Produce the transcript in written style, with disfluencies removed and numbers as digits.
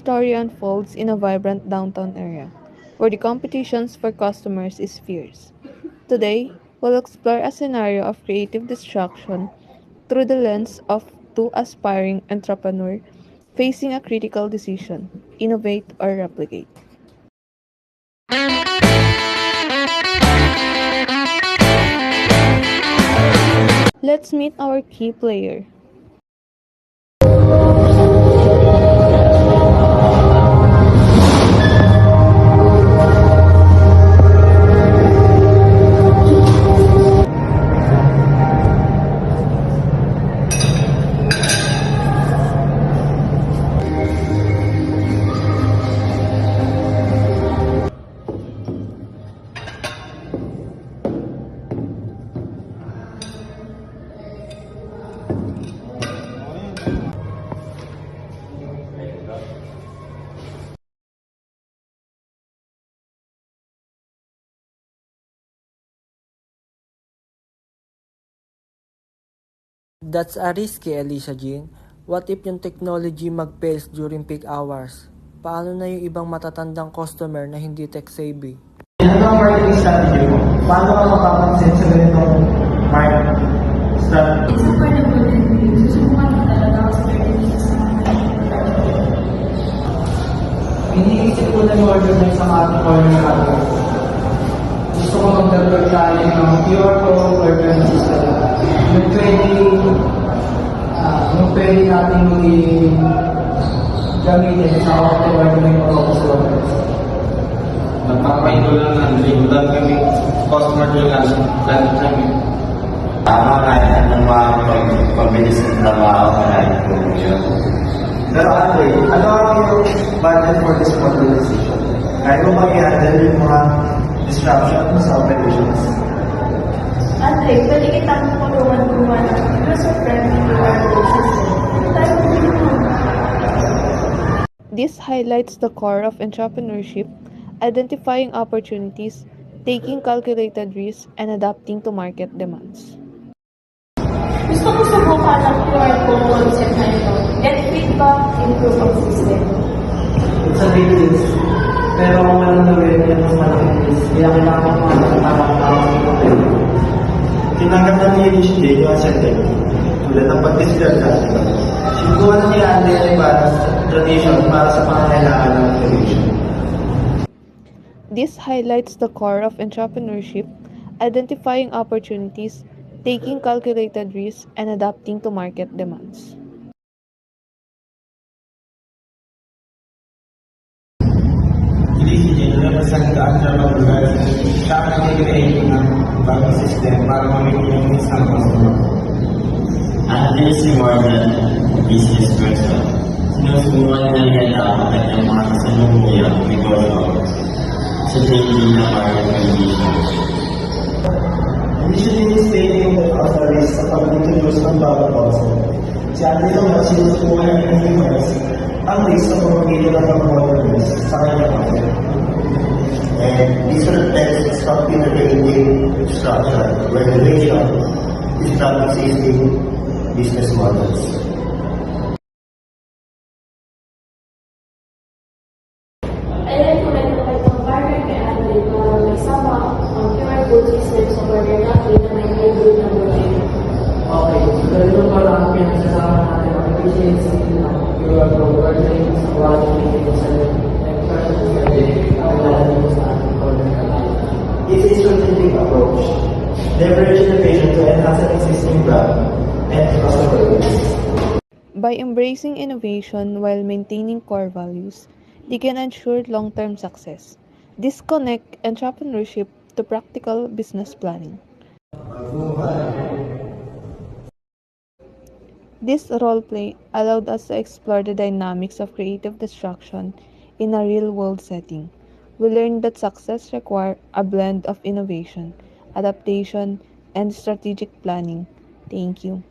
story unfolds in a vibrant downtown area, where the competitions for customers is fierce. Today, we'll explore a scenario of creative destruction through the lens of two aspiring entrepreneurs facing a critical decision: innovate or replicate. Let's meet our key player. That's a risky, Alicia Jean. What if yung technology mag-fails during peak hours? Paano na yung ibang matatandang customer na hindi tech-savvy? Ano ang marketing strategy mo? Paano ka mapapansin sa ganitong marketing strategy? It's affordable and susubukan ko talaga ako sa services sa mga Iniisip ko na yung organize ang ating corner natin. Gusto ko mag-develop tayo ng QR code ordering system. Yung pwede natin maging gamitin sa auto ordering o sa orders. Nagpapahinto lang ng regular kami customer lang kami. Tama nga yan ng mga pabilis ng trabaho kahit po yun. Pero Andre, ano ang yung budget for this modernization? Kaya mo mag-i-handle yung mga disruption sa operations? Andre, pwede kitang tulungan ng user-friendly QR code system. Tayo tulungan. This highlights the core of entrepreneurship: identifying opportunities, taking calculated risks, and adapting to market demands. Gusto ko subukan ng QR code concept na ito. Get feedback, improve ang system. It's a big risk. Pero kung ano gawin, yan mas malaking risk. Kaya kailangan mo ang tamang Tinanggap na ni Alicia yung asset tulad ng pag-distill natin. Sinukuha na niya ang daily balance donation para sa pangangailangan ng operation. This highlights the core of entrepreneurship: identifying opportunities, taking calculated risks, and adapting to market demands. Alicia, represent the entrepreneur siya ang nag-create ng bagong system para mamit yung isang customer. Andre si more than business person. Sinusunod na yan ang kanyang mga kasalukuyang negosyo sa daily na market conditions. Initially stating that authorities sa pag-introduce ng bagong concept. Si Andre naman sinusukuhan ng consumers ang risk sa pamamagitan ng pag-modernize sa kanyang concept. And this reflects computer-aided structure where the ratio is not existing business models. I recommend na kayo partner kay Andre para may sama ang QR code system sa order natin na may hybrid na model. Okay, so ganito pala ang pinasasama natin ang efficiency ng QR code ordering sa quality sa It's a strategic approach, leverage innovation to enhance an existing brand and customer base. By embracing innovation while maintaining core values, they can ensure long-term success. Disconnect entrepreneurship to practical business planning. This roleplay allowed us to explore the dynamics of creative destruction in a real-world setting. We learned that success requires a blend of innovation, adaptation, and strategic planning. Thank you.